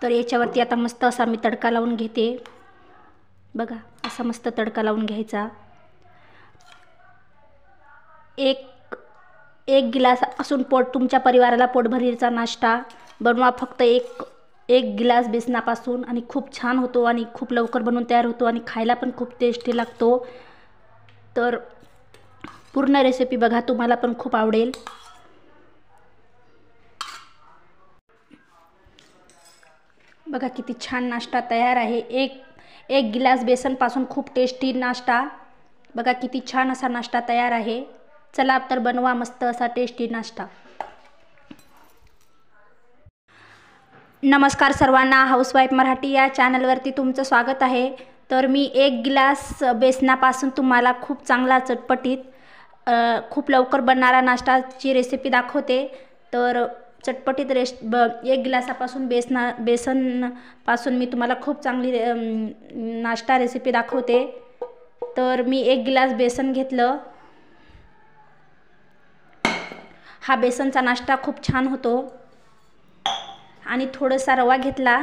तर याच्यावरती आता मस्त असा मी तडका लावून घेते। बघा असा मस्त तडका लावून घ्यायचा। एक गिलास असून तुमच्या परिवाराला पोटभरीचा नाश्ता बनवा फक्त एक गिलास बेसनापासून, आणि खूप छान होतो आणि खूप लवकर बनवून तयार होतो आणि खायला पण खूप टेस्टी लागतो। तर पूर्ण रेसिपी बघा, तुम्हाला पण खूप आवडेल। बघा किती छान नाश्ता तयार आहे। एक गिलास बेसनपासून खूप टेस्टी नाश्ता। बघा किती छान असा नाश्ता तयार आहे। चला तर बनवा मस्त असा टेस्टी नाश्ता। नमस्कार सर्वांना, हाऊसवाईफ मराठी या चॅनलवरती तुमचं स्वागत आहे। तर मी एक गिलास बेसनापासून तुम्हाला खूप चांगला चटपटीत खूप लवकर बनणारा नाश्ताची रेसिपी दाखवते। तर चटपटीत एक गिलासापासून बेसनपासून मी तुम्हाला खूप चांगली नाश्ता रेसिपी दाखवते। तर मी एक गिलास बेसन घेतलं। हा बेसनचा नाश्ता खूप छान होतो। आणि थोडासा रवा घेतला।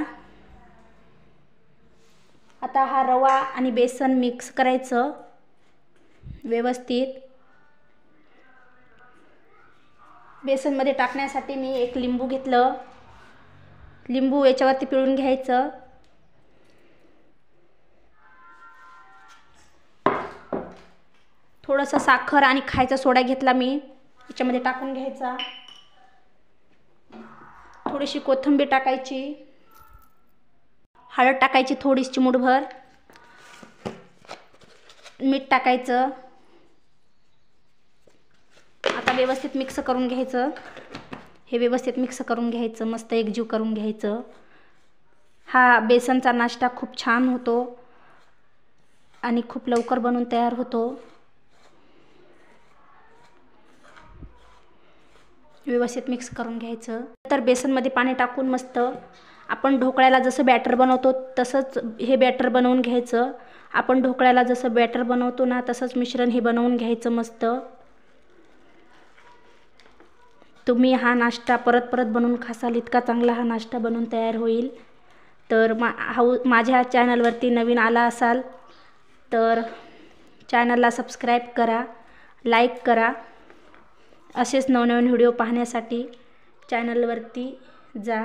आता हा रवा आणि बेसन मिक्स करायचं व्यवस्थित। बेसनमध्ये टाकण्यासाठी मी एक लिंबू घेतलं। लिंबू याच्यावरती पिळून घ्यायचं। थोडंसं साखर आणि खायचा सोडा घेतला मी, याच्यामध्ये टाकून घ्यायचा। थोडीशी कोथिंबीर टाकायची, हळद टाकायची थोडीशी चिमूटभर, मीठ टाकायचं। आता व्यवस्थित मिक्स करून घ्यायचं। हे व्यवस्थित मिक्स करून घ्यायचं, मस्त एकजीव करून घ्यायचं। हा बेसनचा नाश्ता खूप छान होतो आणि खूप लवकर बनवून तयार होतो। व्यवस्थित मिक्स करून घ्यायचं। तर बेसनमध्ये पाणी टाकून मस्त आपण ढोकळ्याला जसं बॅटर बनवतो तसंच हे बॅटर बनवून घ्यायचं। आपण ढोकळ्याला जसं बॅटर बनवतो ना तसंच मिश्रण हे बनवून घ्यायचं मस्त। तुम्ही हा नाश्ता परत परत बनवून खासाल, इतका चांगला हा नाश्ता बनवून तयार होईल। तर माझ्या चॅनलवरती नवीन आला असाल तर चॅनलला सबस्क्राईब करा, लाईक करा। असेच नवनवीन व्हिडिओ पाहण्यासाठी चॅनलवरती जा।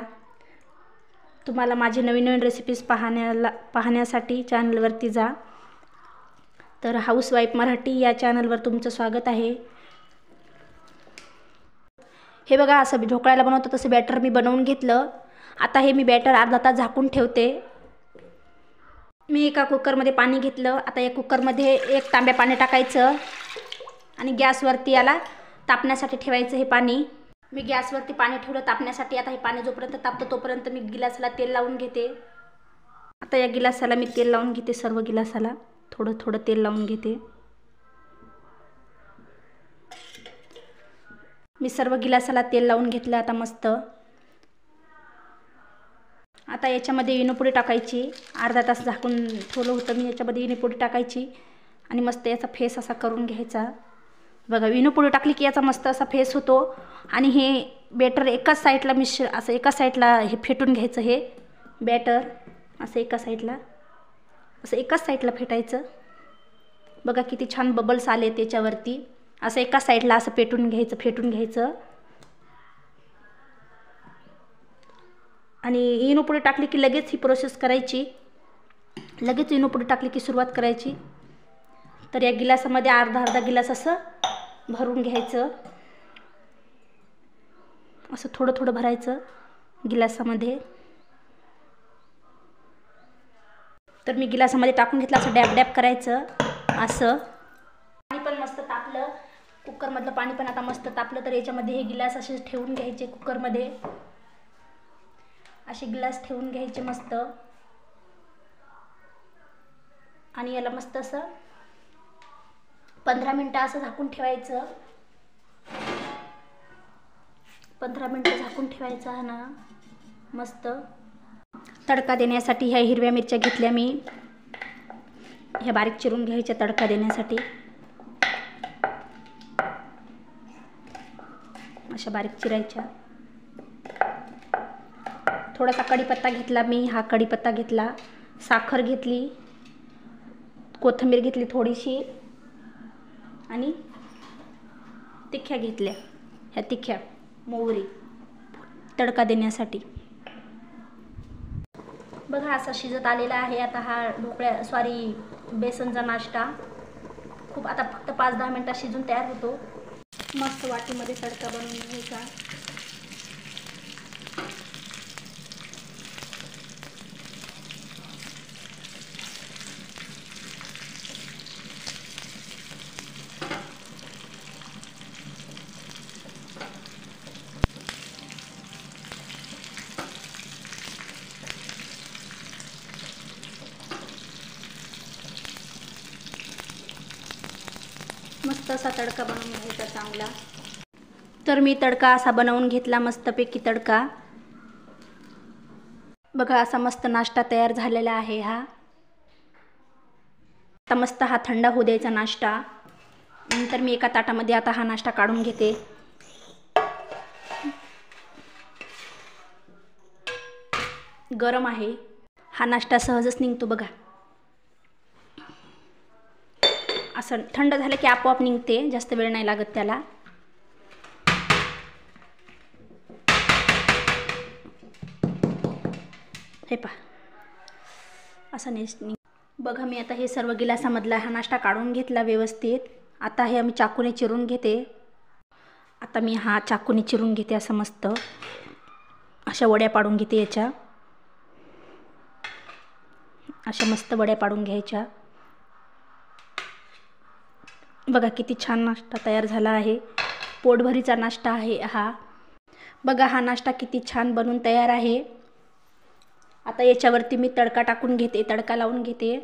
तुम्हाला माझे नवीन नवीन रेसिपीज पाहण्यासाठी चॅनलवरती जा। तर हाऊसवाईफ मराठी या चॅनलवर तुमचं स्वागत आहे। हे बघा असं ढोकळ्याला बनवतो तसं बॅटर मी बनवून घेतलं। आता हे मी बॅटर अर्धा तास झाकून ठेवते। मी एका कुकरमध्ये पाणी घेतलं। आता या कुकरमध्ये एक तांब्या पाणी टाकायचं आणि गॅसवरती याला तापण्यासाठी ठेवायचं हे पाणी। मी गॅसवरती पाणी ठेवलं तापण्यासाठी। आता हे पाणी जोपर्यंत तापतं तोपर्यंत मी गिलासाला तेल लावून घेते। आता या गिलासाला मी तेल लावून घेते, सर्व गिलासाला थोडं थोडं तेल लावून घेते। मी सर्व गिलासाला तेल लावून घेतलं आता मस्त। आता याच्यामध्ये इनोपुडी टाकायची। अर्धा तास झाकून ठेवलं होतं मी, याच्यामध्ये इनोपुडी टाकायची आणि मस्त याचा फेस असा करून घ्यायचा। बघा इनोपुडी टाकली की याचा मस्त असा फेस होतो। आणि हे बॅटर एकाच साईडला असं एका साईडला हे फेटून घ्यायचं। हे बॅटर असं एकाच साईडला फेटायचं। बघा किती छान बबल्स आले त्याच्यावरती। असं एका साईडला असं फेटून घ्यायचं। आणि इनोपुडी टाकली की लगेच ही प्रोसेस करायची, लगेच इनोपुडी टाकली की सुरुवात करायची। तर या गिलासामध्ये अर्धा गिलास असं भरून घ्यायचं। असं थोडं थोडं भरायचं गिलासामध्ये। तर मी गिलासामध्ये टाकून घेतलं, असं डॅब डॅब करायचं असं। पाणी पण मस्त तापलं, कुकरमधलं पाणी पण आता मस्त तापलं। तर याच्यामध्ये हे गिलास असे ठेवून घ्यायचे कुकरमध्ये, असे गिलास ठेवून घ्यायचे मस्त। आणि याला मस्त असं 15 मिनिटं असं झाकून ठेवायचं। 15 मिनिटं झाकून ठेवायचं हा ना मस्त। तडका देण्यासाठी ह्या हिरव्या मिरच्या घेतल्या मी, ह्या बारीक चिरून घ्यायच्या तडका देण्यासाठी। अशा बारीक चिरायच्या। थोडासा कढीपत्ता घेतला मी, हा कढीपत्ता घेतला, साखर घेतली, कोथिंबीर घेतली थोडीशी आणि तिख्या घेतल्या, ह्या तिख्या मोहरी तडका देण्यासाठी. बघा असा शिजत आलेला आहे. आता हा बेसनचा नाश्ता खूप आता फक्त 5-10 मिनिटात शिजून तयार होतो. मस्त वाटीमध्ये तडका बनवून घ्यायचा. मस्त असा तडका बनवून घ्यायचा चांगला. तर मी तडका असा बनवून घेतला, मस्तपैकी तडका. बघा असा मस्त नाश्ता तयार झालेला आहे हा. आता मस्त हा थंड होऊ द्यायचा नाश्ता. नंतर मी एका ताटामध्ये आता हा नाश्ता काढून घेते. गरम आहे, हा नाश्ता सहजच निघतो बघा. असं थंड झालं की आपोआप निघते, जास्त वेळ नाही लागत त्याला. हे पहा असं नाही. बघा मी आता हे सर्व गिलासामधला हा नाश्ता काढून घेतला व्यवस्थित. आता हे आम्ही चाकूने चिरून घेते. आता मी हा चाकूने चिरून घेते असं मस्त. अशा वड्या पाडून घेते याच्या. अशा मस्त वड्या पाडून घ्यायच्या. बघा किती छान नाश्ता तयार झाला आहे. पोटभरीचा नाश्ता आहे हा. बघा हा नाश्ता किती छान बनून तयार आहे. आता याच्यावरती मी तडका टाकून घेते, तडका लावून घेते.